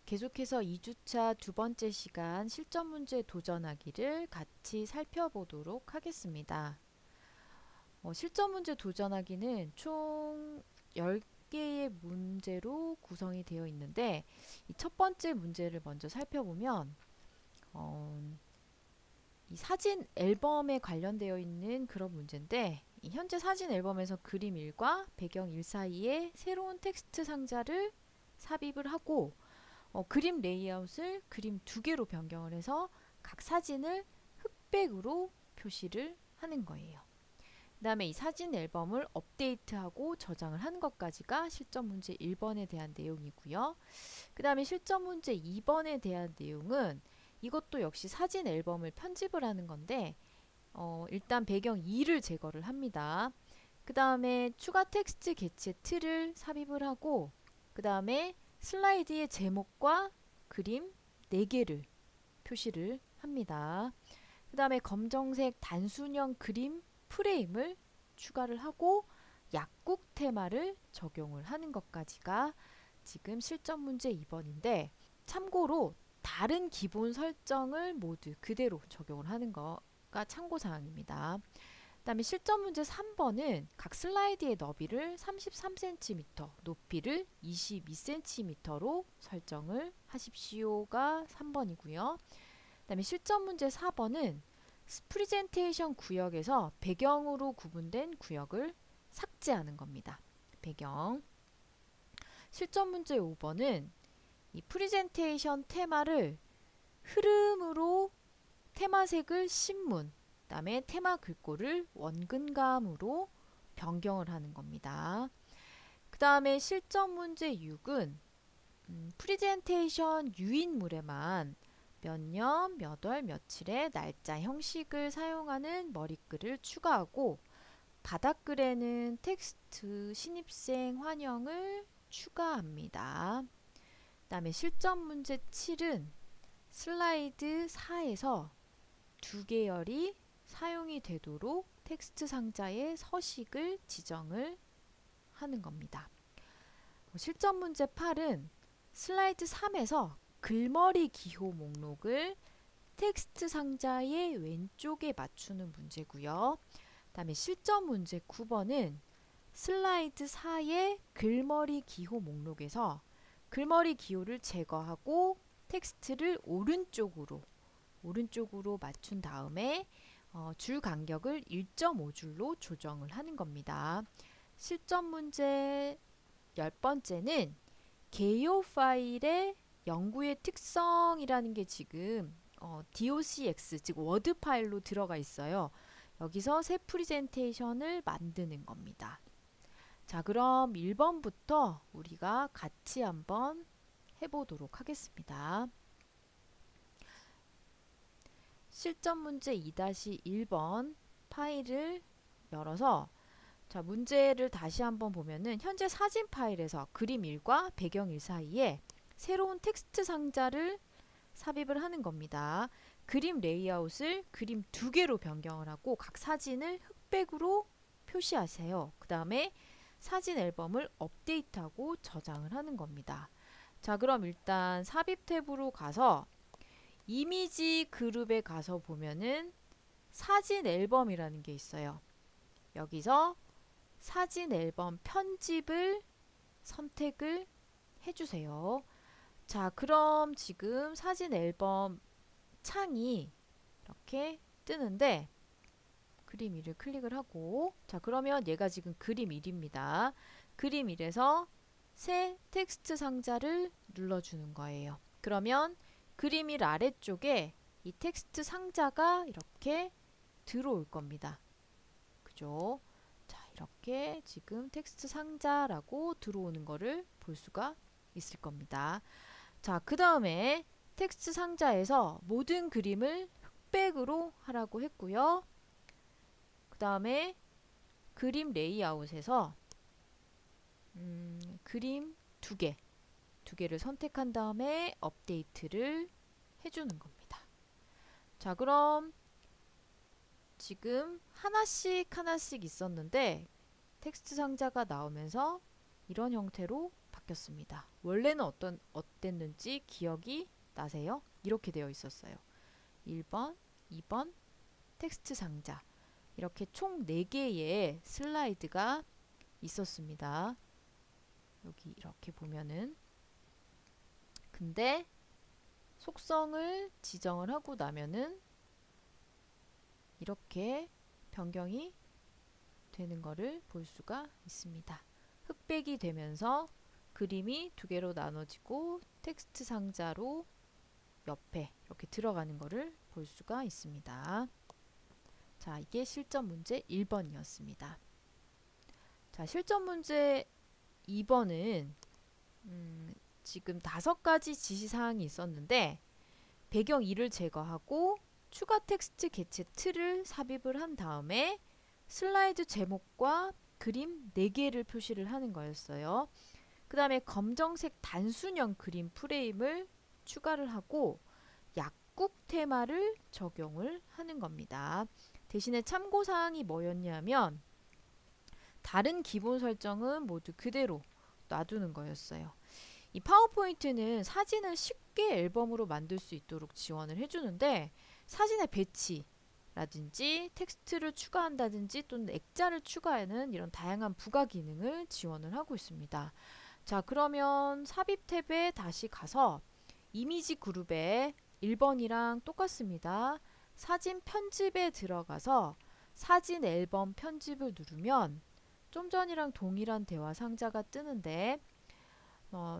계속해서 2주차 두 번째 시간 실전 문제 도전하기를 같이 살펴보도록 하겠습니다. 실전 문제 도전하기는 총 10개의 문제로 구성이 되어 있는데 이 첫 번째 문제를 먼저 살펴보면 이 사진 앨범에 관련되어 있는 그런 문제인데 이 현재 사진 앨범에서 그림 1과 배경 1 사이에 새로운 텍스트 상자를 삽입을 하고 그림 레이아웃을 그림 2개로 변경을 해서 각 사진을 흑백으로 표시를 하는 거예요. 그 다음에 이 사진 앨범을 업데이트하고 저장을 하는 것까지가 실전 문제 1번에 대한 내용이고요. 그 다음에 실전 문제 2번에 대한 내용은 이것도 역시 사진 앨범을 편집을 하는 건데 일단 배경 2를 제거를 합니다. 그 다음에 추가 텍스트 개체 틀을 삽입을 하고 그 다음에 슬라이드의 제목과 그림 4개를 표시를 합니다. 그 다음에 검정색 단순형 그림 프레임을 추가를 하고 약국 테마를 적용을 하는 것까지가 지금 실전 문제 2번인데 참고로 다른 기본 설정을 모두 그대로 적용을 하는 거가 참고사항입니다. 그 다음에 실전 문제 3번은 각 슬라이드의 너비를 33cm, 높이를 22cm로 설정을 하십시오가 3번이고요. 그 다음에 실전 문제 4번은 프리젠테이션 구역에서 배경으로 구분된 구역을 삭제하는 겁니다. 배경. 실전 문제 5번은 이 프리젠테이션 테마를 흐름으로 테마색을 신문, 그 다음에 테마 글꼴을 원근감으로 변경을 하는 겁니다. 그 다음에 실전 문제 6은 프리젠테이션 유인물에만 몇 년, 몇 월, 며칠의 날짜 형식을 사용하는 머리글을 추가하고 바닥글에는 텍스트 신입생 환영을 추가합니다. 그 다음에 실전 문제 7은 슬라이드 4에서 두 계열이 사용이 되도록 텍스트 상자의 서식을 지정을 하는 겁니다. 실전 문제 8은 슬라이드 3에서 글머리 기호 목록을 텍스트 상자의 왼쪽에 맞추는 문제고요. 그 다음에 실전 문제 9번은 슬라이드 4의 글머리 기호 목록에서 글머리 기호를 제거하고 텍스트를 오른쪽으로 맞춘 다음에 줄 간격을 1.5줄로 조정을 하는 겁니다. 실전 문제 10번째는 개요 파일의 연구의 특성이라는 게 지금 docx 즉 워드 파일로 들어가 있어요. 여기서 새 프리젠테이션을 만드는 겁니다. 자, 그럼 1번부터 우리가 같이 한번 해보도록 하겠습니다. 실전 문제 2-1번 파일을 열어서 자, 문제를 다시 한번 보면은 현재 사진 파일에서 그림 1과 배경 1 사이에 새로운 텍스트 상자를 삽입을 하는 겁니다. 그림 레이아웃을 그림 2개로 변경을 하고 각 사진을 흑백으로 표시하세요. 그 다음에 사진 앨범을 업데이트하고 저장을 하는 겁니다. 자, 그럼 일단 삽입 탭으로 가서 이미지 그룹에 가서 보면은 사진 앨범이라는 게 있어요. 여기서 사진 앨범 편집을 선택을 해주세요. 자, 그럼 지금 사진 앨범 창이 이렇게 뜨는데 그림 1을 클릭을 하고 자, 그러면 얘가 지금 그림 1입니다. 그림 1에서 새 텍스트 상자를 눌러주는 거예요. 그러면 그림 1 아래쪽에 이 텍스트 상자가 이렇게 들어올 겁니다. 그죠? 자, 이렇게 지금 텍스트 상자라고 들어오는 거를 볼 수가 있을 겁니다. 자, 그 다음에 텍스트 상자에서 모든 그림을 흑백으로 하라고 했고요. 그 다음에 그림 레이아웃에서 그림 2개를 선택한 다음에 업데이트를 해주는 겁니다. 자, 그럼 지금 하나씩 있었는데 텍스트 상자가 나오면서 이런 형태로 바뀌었습니다. 바뀌었습니다. 원래는 어땠는지 기억이 나세요? 이렇게 되어 있었어요. 1번, 2번 텍스트 상자. 이렇게 총 4개의 슬라이드가 있었습니다. 여기 이렇게 보면은. 근데 속성을 지정을 하고 나면은 이렇게 변경이 되는 거를 볼 수가 있습니다. 흑백이 되면서 그림이 2개로 나눠지고 텍스트 상자로 옆에 이렇게 들어가는 거를 볼 수가 있습니다. 자, 이게 실전 문제 1번이었습니다. 자, 실전 문제 2번은 지금 5가지 지시사항이 있었는데 배경 2를 제거하고 추가 텍스트 개체 틀을 삽입을 한 다음에 슬라이드 제목과 그림 4개를 표시를 하는 거였어요. 그 다음에 검정색 단순형 그림 프레임을 추가를 하고 약국 테마를 적용을 하는 겁니다. 대신에 참고사항이 뭐였냐면 다른 기본 설정은 모두 그대로 놔두는 거였어요. 이 파워포인트는 사진을 쉽게 앨범으로 만들 수 있도록 지원을 해주는데 사진의 배치라든지 텍스트를 추가한다든지 또는 액자를 추가하는 이런 다양한 부가 기능을 지원을 하고 있습니다. 자, 그러면 삽입 탭에 다시 가서 이미지 그룹에 1번이랑 똑같습니다. 사진 편집에 들어가서 사진 앨범 편집을 누르면 좀 전이랑 동일한 대화 상자가 뜨는데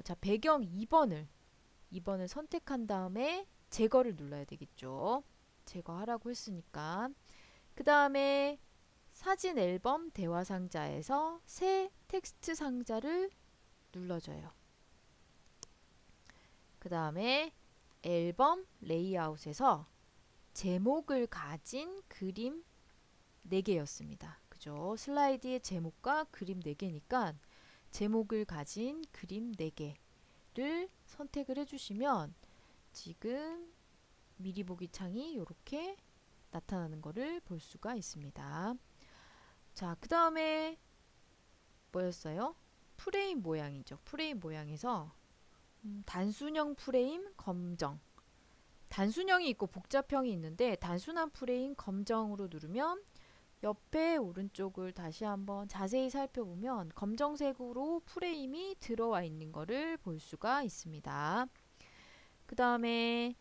자, 배경 2번을 선택한 다음에 제거를 눌러야 되겠죠. 제거하라고 했으니까. 그 다음에 사진 앨범 대화 상자에서 새 텍스트 상자를 눌러줘요. 그 다음에 앨범 레이아웃에서 제목을 가진 그림 4개였습니다. 그죠? 슬라이드의 제목과 그림 4개니까 제목을 가진 그림 4개를 선택을 해주시면 지금 미리 보기 창이 이렇게 나타나는 것을 볼 수가 있습니다. 자, 그 다음에 뭐였어요? 프레임 모양이죠. 프레임 모양에서 단순형 프레임 검정, 단순형이 있고 복잡형이 있는데 단순한 프레임 검정으로 누르면 옆에 오른쪽을 다시 한번 자세히 살펴보면 검정색으로 프레임이 들어와 있는 것을 볼 수가 있습니다. 그 다음에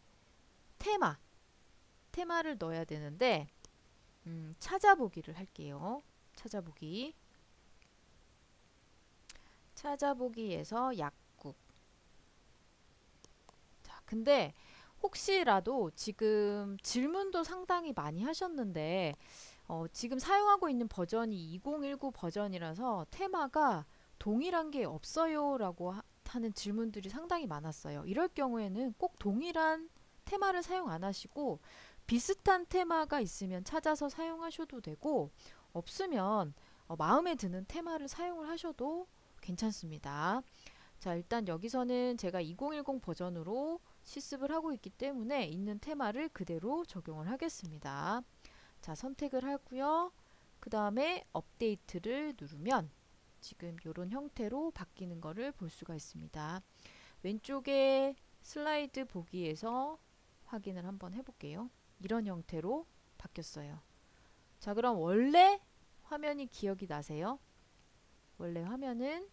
테마를 넣어야 되는데 찾아보기를 할게요. 찾아보기에서 약국. 자, 근데 혹시라도 지금 질문도 상당히 많이 하셨는데 지금 사용하고 있는 버전이 2019 버전이라서 테마가 동일한 게 없어요 라고 하는 질문들이 상당히 많았어요. 이럴 경우에는 꼭 동일한 테마를 사용 안 하시고 비슷한 테마가 있으면 찾아서 사용하셔도 되고 없으면 마음에 드는 테마를 사용을 하셔도 괜찮습니다. 자, 일단 여기서는 제가 2010 버전으로 실습을 하고 있기 때문에 있는 테마를 그대로 적용을 하겠습니다. 자, 선택을 하고요. 그 다음에 업데이트를 누르면 지금 이런 형태로 바뀌는 것을 볼 수가 있습니다. 왼쪽에 슬라이드 보기에서 확인을 한번 해볼게요. 이런 형태로 바뀌었어요. 자, 그럼 원래 화면이 기억이 나세요? 원래 화면은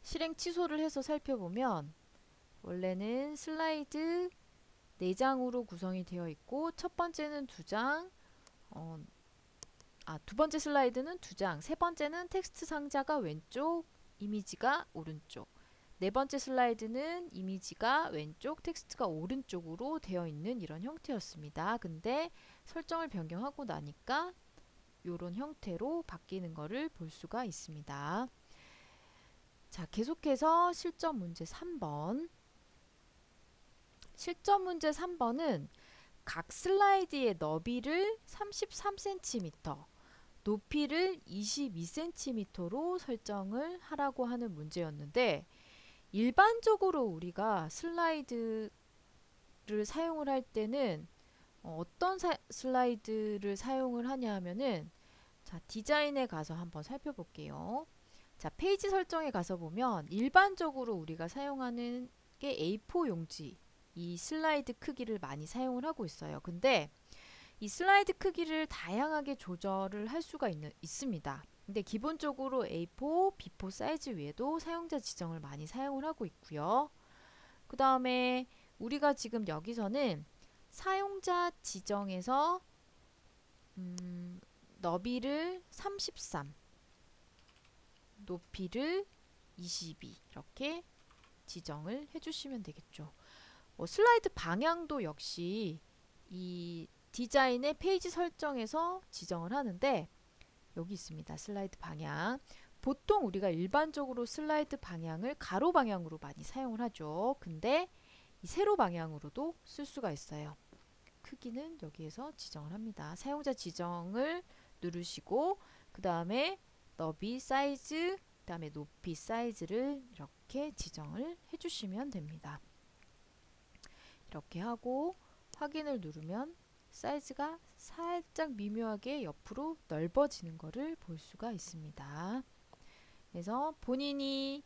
실행 취소를 해서 살펴보면 원래는 슬라이드 4장으로 구성이 되어 있고 첫 번째는 2장, 두 번째 슬라이드는 2장, 세 번째는 텍스트 상자가 왼쪽, 이미지가 오른쪽, 네 번째 슬라이드는 이미지가 왼쪽, 텍스트가 오른쪽으로 되어 있는 이런 형태였습니다. 근데 설정을 변경하고 나니까 이런 형태로 바뀌는 것을 볼 수가 있습니다. 자, 계속해서 실전 문제 3번. 실전 문제 3번은 각 슬라이드의 너비를 33cm, 높이를 22cm로 설정을 하라고 하는 문제였는데 일반적으로 우리가 슬라이드를 사용을 할 때는 어떤 슬라이드를 사용을 하냐 하면은 자, 디자인에 가서 한번 살펴볼게요. 자, 페이지 설정에 가서 보면 일반적으로 우리가 사용하는 게 A4 용지, 이 슬라이드 크기를 많이 사용을 하고 있어요. 근데 이 슬라이드 크기를 다양하게 조절을 할 수가 있습니다. 근데 기본적으로 A4, B4 사이즈 외에도 사용자 지정을 많이 사용을 하고 있고요. 그 다음에 우리가 지금 여기서는 사용자 지정에서 너비를 33, 높이를 22 이렇게 지정을 해주시면 되겠죠. 슬라이드 방향도 역시 이 디자인의 페이지 설정에서 지정을 하는데 여기 있습니다. 슬라이드 방향. 보통 우리가 일반적으로 슬라이드 방향을 가로 방향으로 많이 사용을 하죠. 근데 이 세로 방향으로도 쓸 수가 있어요. 크기는 여기에서 지정을 합니다. 사용자 지정을 누르시고 그 다음에 너비 사이즈, 그 다음에 높이 사이즈를 이렇게 지정을 해주시면 됩니다. 이렇게 하고 확인을 누르면 사이즈가 살짝 미묘하게 옆으로 넓어지는 것을 볼 수가 있습니다. 그래서 본인이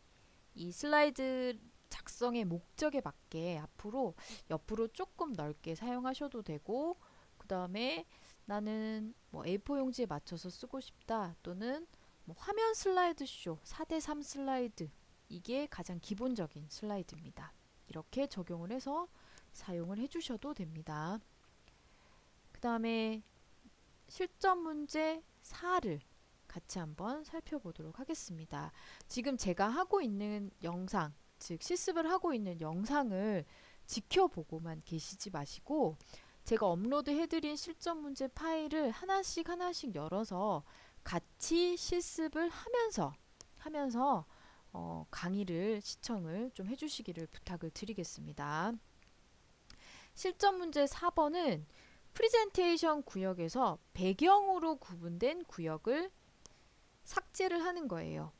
이 슬라이드 작성의 목적에 맞게 앞으로 옆으로 조금 넓게 사용하셔도 되고 그 다음에 나는 뭐 A4 용지에 맞춰서 쓰고 싶다 또는 뭐 화면 슬라이드 쇼 4:3 슬라이드 이게 가장 기본적인 슬라이드입니다. 이렇게 적용을 해서 사용을 해주셔도 됩니다. 그 다음에 실전 문제 4를 같이 한번 살펴보도록 하겠습니다. 지금 제가 하고 있는 영상, 즉 실습을 하고 있는 영상을 지켜보고만 계시지 마시고 제가 업로드 해드린 실전 문제 파일을 하나씩 열어서 같이 실습을 하면서 강의를 시청을 좀 해주시기를 부탁을 드리겠습니다. 실전 문제 4번은 프리젠테이션 구역에서 배경으로 구분된 구역을 삭제를 하는 거예요.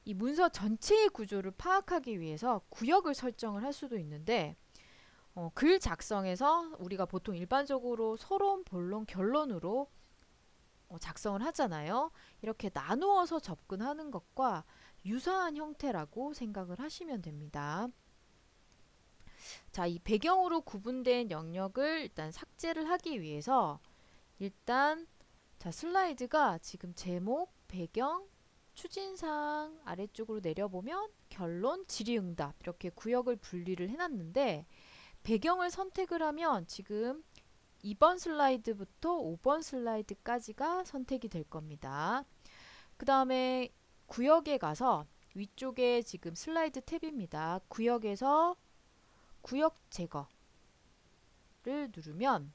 이 문서 전체의 구조를 파악하기 위해서 구역을 설정을 할 수도 있는데 글 작성에서 우리가 보통 일반적으로 서론, 본론, 결론으로 작성을 하잖아요. 이렇게 나누어서 접근하는 것과 유사한 형태라고 생각을 하시면 됩니다. 자, 이 배경으로 구분된 영역을 일단 삭제를 하기 위해서 일단 자, 슬라이드가 지금 제목, 배경, 추진사항 아래쪽으로 내려보면 결론, 질의응답 이렇게 구역을 분리를 해놨는데 배경을 선택을 하면 지금 2번 슬라이드부터 5번 슬라이드까지가 선택이 될 겁니다. 그 다음에 구역에 가서 위쪽에 지금 슬라이드 탭입니다. 구역에서 구역 제거를 누르면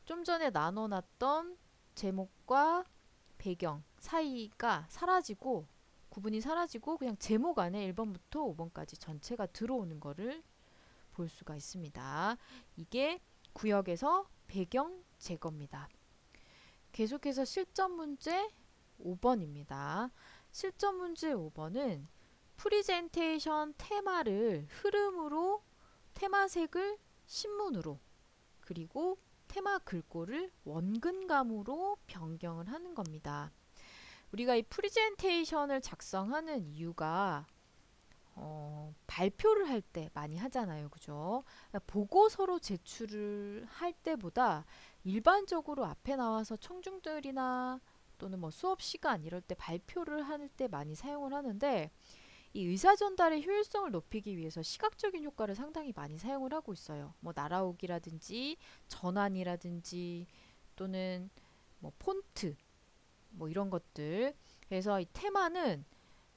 좀 전에 나눠놨던 제목과 배경 사이가 사라지고 구분이 사라지고 그냥 제목 안에 1번부터 5번까지 전체가 들어오는 것을 볼 수가 있습니다. 이게 구역에서 배경 제거입니다. 계속해서 실전 문제 5번입니다. 실전 문제 5번은 프리젠테이션 테마를 흐름으로 테마색을 신문으로 그리고 테마 글꼴을 원근감으로 변경을 하는 겁니다. 우리가 이 프리젠테이션을 작성하는 이유가 발표를 할 때 많이 하잖아요. 그죠? 보고서로 제출을 할 때보다 일반적으로 앞에 나와서 청중들이나 또는 뭐 수업 시간 이럴 때 발표를 할 때 많이 사용을 하는데 이 의사 전달의 효율성을 높이기 위해서 시각적인 효과를 상당히 많이 사용을 하고 있어요. 뭐 날아오기라든지 전환이라든지 또는 뭐 폰트 뭐 이런 것들. 그래서 이 테마는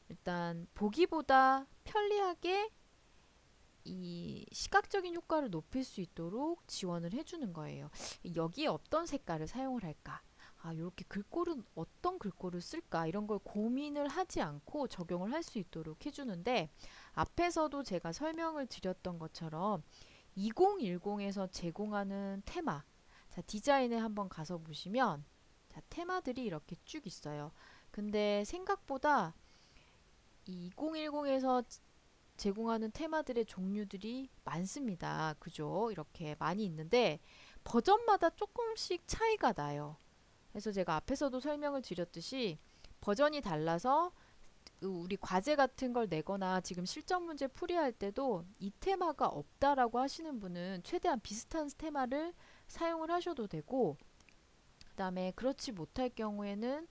일단 보기보다 편리하게 이 시각적인 효과를 높일 수 있도록 지원을 해주는 거예요. 여기에 어떤 색깔을 사용을 할까? 이렇게 글꼴은 어떤 글꼴을 쓸까? 이런 걸 고민을 하지 않고 적용을 할 수 있도록 해주는데 앞에서도 제가 설명을 드렸던 것처럼 2010에서 제공하는 테마 자, 디자인에 한번 가서 보시면 자, 테마들이 이렇게 쭉 있어요. 근데 생각보다 이 2010에서 제공하는 테마들의 종류들이 많습니다. 그죠? 이렇게 많이 있는데 버전마다 조금씩 차이가 나요. 그래서 제가 앞에서도 설명을 드렸듯이 버전이 달라서 우리 과제 같은 걸 내거나 지금 실전 문제 풀이할 때도 이 테마가 없다라고 하시는 분은 최대한 비슷한 테마를 사용을 하셔도 되고, 그 다음에 그렇지 못할 경우에는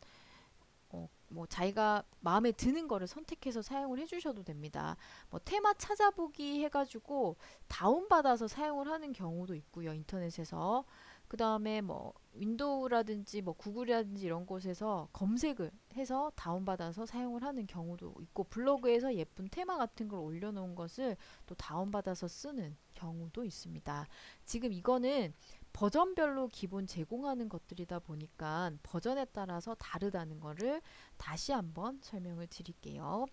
뭐 자기가 마음에 드는 거를 선택해서 사용을 해주셔도 됩니다. 뭐 테마 찾아보기 해가지고 다운받아서 사용을 하는 경우도 있고요, 인터넷에서. 그 다음에 뭐 윈도우라든지 뭐 구글이라든지 이런 곳에서 검색을 해서 다운받아서 사용을 하는 경우도 있고, 블로그에서 예쁜 테마 같은 걸 올려놓은 것을 또 다운받아서 쓰는 경우도 있습니다. 지금 이거는 버전별로 기본 제공하는 것들이다 보니까 버전에 따라서 다르다는 거를 다시 한번 설명을 드릴게요.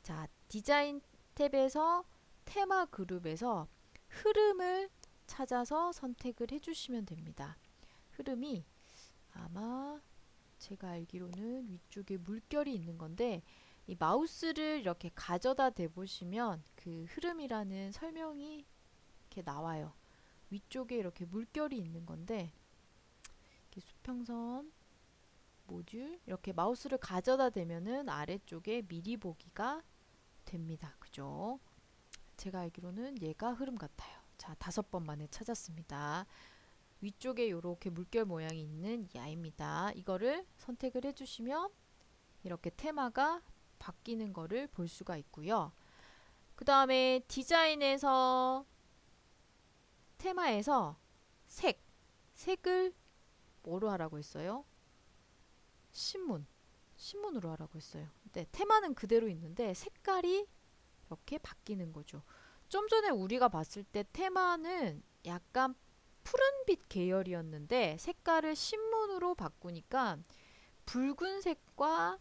자, 디자인 탭에서 테마 그룹에서 흐름을 찾아서 선택을 해주시면 됩니다. 흐름이 아마 제가 알기로는 위쪽에 물결이 있는 건데, 이 마우스를 이렇게 가져다 대보시면 그 흐름이라는 설명이 이렇게 나와요. 위쪽에 이렇게 물결이 있는 건데, 이렇게 수평선 모듈 이렇게 마우스를 가져다 대면은 아래쪽에 미리 보기가 됩니다. 그죠? 제가 알기로는 얘가 흐름 같아요. 자, 5번 만에 찾았습니다. 위쪽에 이렇게 물결 모양이 있는 이 아이입니다. 이거를 선택을 해주시면 이렇게 테마가 바뀌는 거를 볼 수가 있고요. 그 다음에 디자인에서 테마에서 색을 뭐로 하라고 했어요? 신문으로 하라고 했어요. 네, 테마는 그대로 있는데 색깔이 이렇게 바뀌는 거죠. 좀 전에 우리가 봤을 때 테마는 약간 푸른빛 계열이었는데 색깔을 신문으로 바꾸니까 붉은색과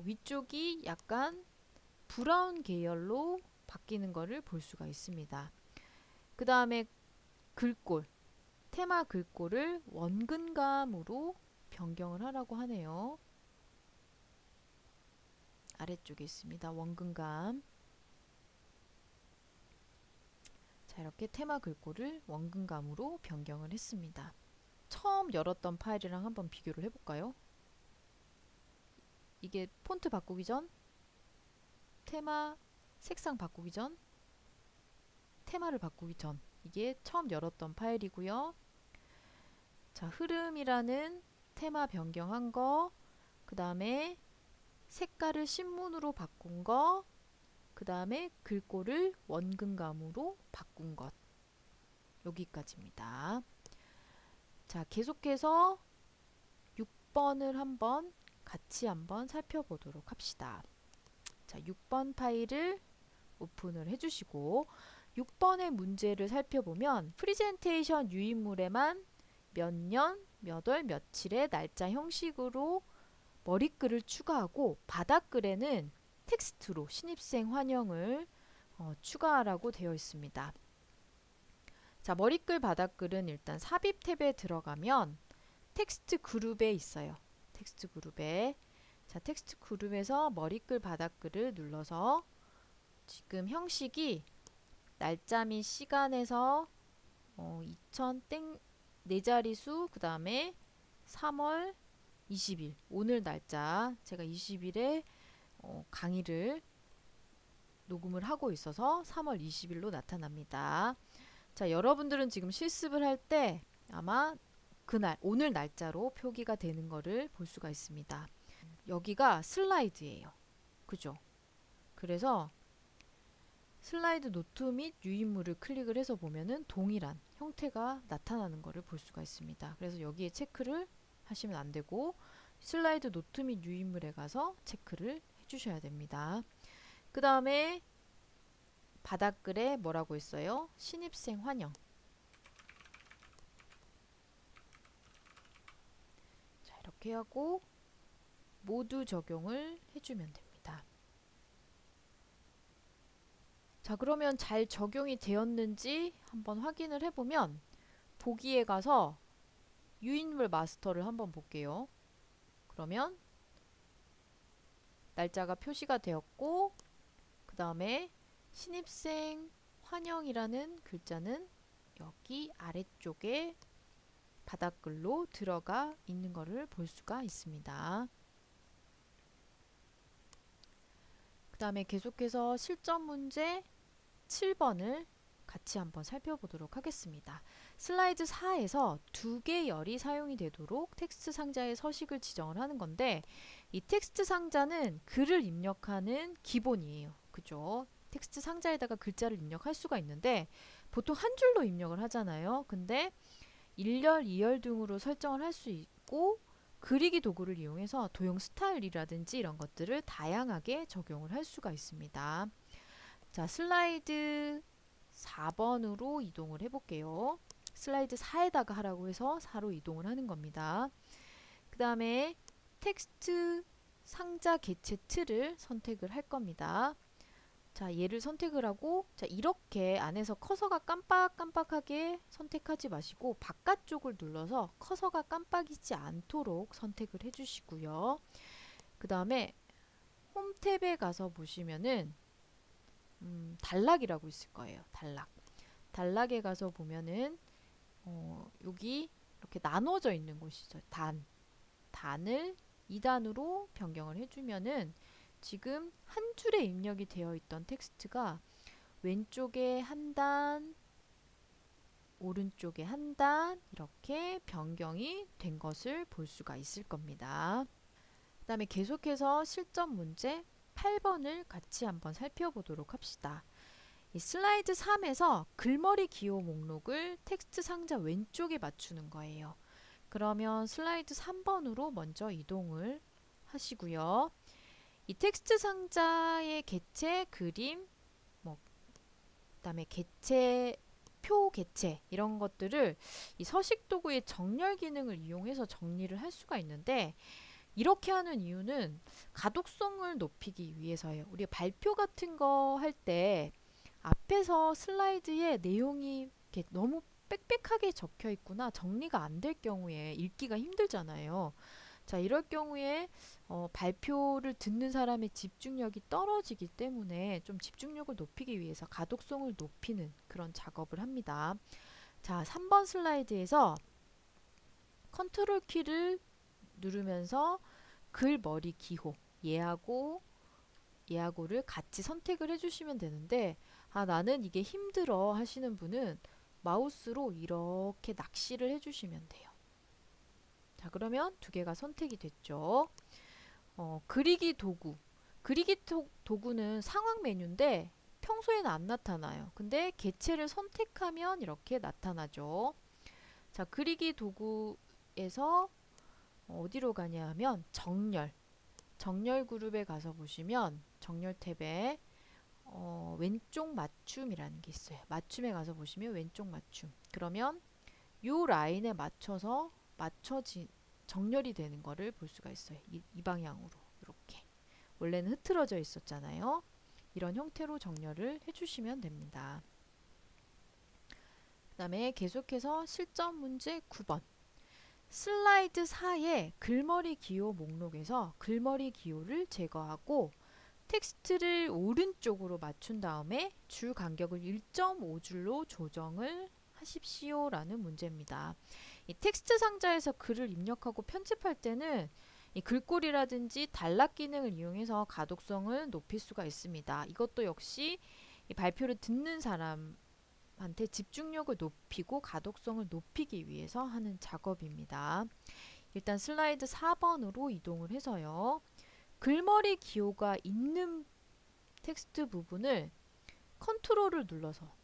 위쪽이 약간 브라운 계열로 바뀌는 것을 볼 수가 있습니다. 그 다음에 글꼴, 테마 글꼴을 원근감으로 변경을 하라고 하네요. 아래쪽에 있습니다. 원근감. 자, 이렇게 테마 글꼴을 원근감으로 변경을 했습니다. 처음 열었던 파일이랑 한번 비교를 해볼까요? 이게 폰트 바꾸기 전, 테마 색상 바꾸기 전, 테마를 바꾸기 전, 이게 처음 열었던 파일이고요. 자, 흐름이라는 테마 변경한 거, 그 다음에 색깔을 신문으로 바꾼 거, 그 다음에 글꼴을 원근감으로 바꾼 것, 여기까지입니다. 자, 계속해서 6번을 같이 한번 살펴보도록 합시다. 자, 6번 파일을 오픈을 해주시고 6번의 문제를 살펴보면 프리젠테이션 유인물에만 몇 년, 몇 월, 며칠의 날짜 형식으로 머리글을 추가하고 바닥글에는 텍스트로 신입생 환영을 추가하라고 되어 있습니다. 자, 머리글 바닥글은 일단 삽입 탭에 들어가면 텍스트 그룹에 있어요. 텍스트 그룹에. 자, 텍스트 그룹에서 머리글 바닥글을 눌러서 지금 형식이 날짜 및 시간에서 2000땡 4자리수, 그 다음에 3월 20일 오늘 날짜, 제가 20일에 강의를 녹음을 하고 있어서 3월 20일로 나타납니다. 자, 여러분들은 지금 실습을 할 때 아마 그날 오늘 날짜로 표기가 되는 거를 볼 수가 있습니다. 여기가 슬라이드예요. 그죠? 그래서 슬라이드 노트 및 유인물을 클릭을 해서 보면은 동일한 형태가 나타나는 것을 볼 수가 있습니다. 그래서 여기에 체크를 하시면 안 되고 슬라이드 노트 및 유인물에 가서 체크를 해주셔야 됩니다. 그 다음에 바닥글에 뭐라고 했어요? 신입생 환영. 자, 이렇게 하고 모두 적용을 해주면 됩니다. 자, 그러면 잘 적용이 되었는지 한번 확인을 해보면 보기에 가서 유인물 마스터를 한번 볼게요. 그러면 날짜가 표시가 되었고 그 다음에 신입생 환영이라는 글자는 여기 아래쪽에 바닥글로 들어가 있는 것을 볼 수가 있습니다. 그 다음에 계속해서 실전 문제 7번을 같이 한번 살펴보도록 하겠습니다. 슬라이드 4에서 두 개 열이 사용이 되도록 텍스트 상자의 서식을 지정을 하는 건데, 이 텍스트 상자는 글을 입력하는 기본이에요. 그죠? 텍스트 상자에다가 글자를 입력할 수가 있는데 보통 한 줄로 입력을 하잖아요. 근데 1열, 2열 등으로 설정을 할 수 있고, 그리기 도구를 이용해서 도형 스타일이라든지 이런 것들을 다양하게 적용을 할 수가 있습니다. 자, 슬라이드 4번으로 이동을 해볼게요. 슬라이드 4에다가 하라고 해서 4로 이동을 하는 겁니다. 그 다음에 텍스트 상자 개체 틀을 선택을 할 겁니다. 자, 얘를 선택을 하고, 자, 이렇게 안에서 커서가 깜빡깜빡하게 선택하지 마시고 바깥쪽을 눌러서 커서가 깜빡이지 않도록 선택을 해주시고요. 그 다음에 홈 탭에 가서 보시면은 단락이라고 있을 거예요. 단락에 가서 보면은 여기 이렇게 나눠져 있는 곳이죠. 단을 2단으로 변경을 해주면은 지금 한 줄에 입력이 되어 있던 텍스트가 왼쪽에 한 단, 오른쪽에 한 단 이렇게 변경이 된 것을 볼 수가 있을 겁니다. 그 다음에 계속해서 실전 문제 8번을 같이 한번 살펴보도록 합시다. 이 슬라이드 3에서 글머리 기호 목록을 텍스트 상자 왼쪽에 맞추는 거예요. 그러면 슬라이드 3번으로 먼저 이동을 하시고요. 이 텍스트 상자의 개체, 그림, 그다음에 개체, 표 개체 이런 것들을 이 서식 도구의 정렬 기능을 이용해서 정리를 할 수가 있는데, 이렇게 하는 이유는 가독성을 높이기 위해서예요. 우리가 발표 같은 거 할 때 앞에서 슬라이드에 내용이 이렇게 너무 빽빽하게 적혀 있구나, 정리가 안 될 경우에 읽기가 힘들잖아요. 자, 이럴 경우에 발표를 듣는 사람의 집중력이 떨어지기 때문에 좀 집중력을 높이기 위해서 가독성을 높이는 그런 작업을 합니다. 자, 3번 슬라이드에서 컨트롤 키를 누르면서 글머리 기호 얘하고를 같이 선택을 해주시면 되는데, 나는 이게 힘들어 하시는 분은 마우스로 이렇게 낚시를 해주시면 돼요. 자, 그러면 두 개가 선택이 됐죠. 그리기 도구. 도구는 상황 메뉴인데 평소에는 안 나타나요. 근데 개체를 선택하면 이렇게 나타나죠. 자, 그리기 도구에서 어디로 가냐 하면 정렬 그룹에 가서 보시면 정렬 탭에 왼쪽 맞춤이라는 게 있어요. 맞춤에 가서 보시면 왼쪽 맞춤. 그러면 요 라인에 맞춰서 정렬이 되는 거를 볼 수가 있어요. 이 방향으로 이렇게. 원래는 흐트러져 있었잖아요. 이런 형태로 정렬을 해주시면 됩니다. 그 다음에 계속해서 실전 문제 9번. 슬라이드 4의 글머리 기호 목록에서 글머리 기호를 제거하고 텍스트를 오른쪽으로 맞춘 다음에 줄 간격을 1.5줄로 조정을 하십시오 라는 문제입니다. 이 텍스트 상자에서 글을 입력하고 편집할 때는 이 글꼴이라든지 단락 기능을 이용해서 가독성을 높일 수가 있습니다. 이것도 역시 이 발표를 듣는 사람한테 집중력을 높이고 가독성을 높이기 위해서 하는 작업입니다. 일단 슬라이드 4번으로 이동을 해서요. 글머리 기호가 있는 텍스트 부분을 컨트롤을 눌러서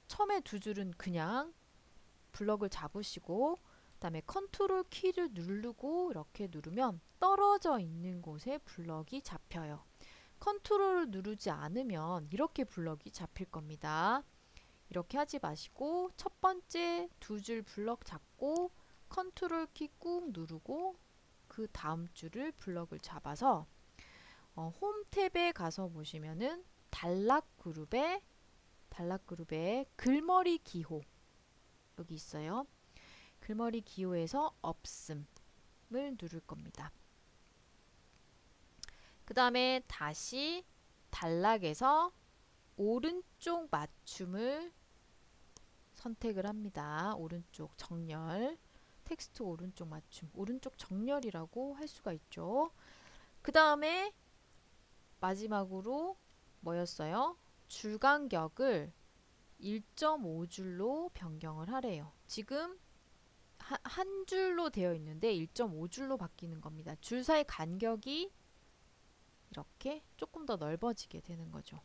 처음에 두 줄은 그냥 블럭을 잡으시고, 그 다음에 컨트롤 키를 누르고 이렇게 누르면 떨어져 있는 곳에 블럭이 잡혀요. 컨트롤을 누르지 않으면 이렇게 블럭이 잡힐 겁니다. 이렇게 하지 마시고 첫 번째 두 줄 블럭 잡고 컨트롤 키 꾹 누르고 그 다음 줄을 블럭을 잡아서 홈 탭에 가서 보시면은 단락 그룹에 글머리 기호 여기 있어요. 글머리 기호에서 없음을 누를 겁니다. 그 다음에 다시 단락에서 오른쪽 맞춤을 선택을 합니다. 오른쪽 정렬, 텍스트 오른쪽 맞춤, 오른쪽 정렬이라고 할 수가 있죠. 그 다음에 마지막으로 뭐였어요? 줄 간격을 1.5줄로 변경을 하래요. 지금 한 줄로 되어 있는데 1.5줄로 바뀌는 겁니다. 줄 사이 간격이 이렇게 조금 더 넓어지게 되는 거죠.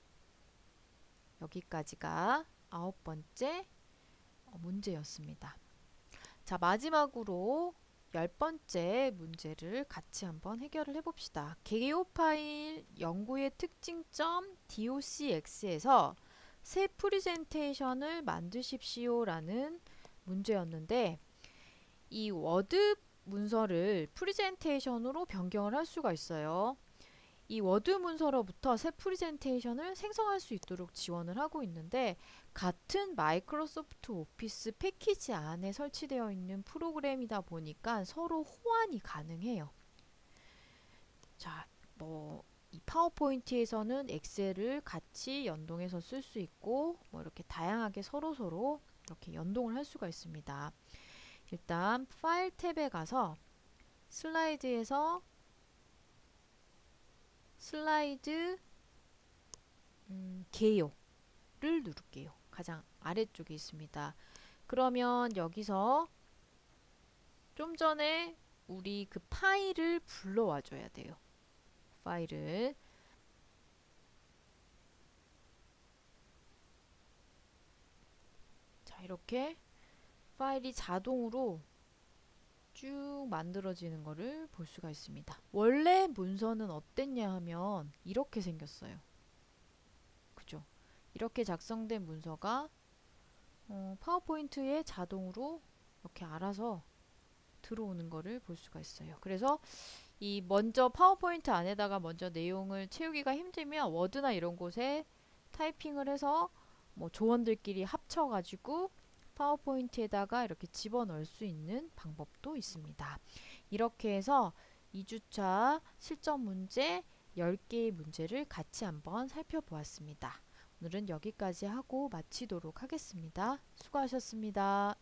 여기까지가 9번째 문제였습니다. 자, 마지막으로 10번째 문제를 같이 한번 해결을 해봅시다. 개요 파일 연구의 특징점 docx에서 새 프리젠테이션을 만드십시오 라는 문제였는데, 이 워드 문서를 프리젠테이션으로 변경을 할 수가 있어요. 이 워드 문서로부터 새 프리젠테이션을 생성할 수 있도록 지원을 하고 있는데, 같은 마이크로소프트 오피스 패키지 안에 설치되어 있는 프로그램이다 보니까 서로 호환이 가능해요. 자, 이 파워포인트에서는 엑셀을 같이 연동해서 쓸 수 있고, 이렇게 다양하게 서로서로 이렇게 연동을 할 수가 있습니다. 일단 파일 탭에 가서 슬라이드에서 슬라이드 개요를 누를게요. 가장 아래쪽에 있습니다. 그러면 여기서 좀 전에 우리 그 파일을 불러와 줘야 돼요. 파일을. 자, 이렇게 파일이 자동으로 쭉 만들어지는 거를 볼 수가 있습니다. 원래 문서는 어땠냐 하면 이렇게 생겼어요. 그죠? 이렇게 작성된 문서가 파워포인트에 자동으로 이렇게 알아서 들어오는 거를 볼 수가 있어요. 그래서 이 먼저 파워포인트 안에다가 먼저 내용을 채우기가 힘들면 워드나 이런 곳에 타이핑을 해서 조원들끼리 합쳐가지고 파워포인트에다가 이렇게 집어넣을 수 있는 방법도 있습니다. 이렇게 해서 2주차 실전 문제 10개의 문제를 같이 한번 살펴보았습니다. 오늘은 여기까지 하고 마치도록 하겠습니다. 수고하셨습니다.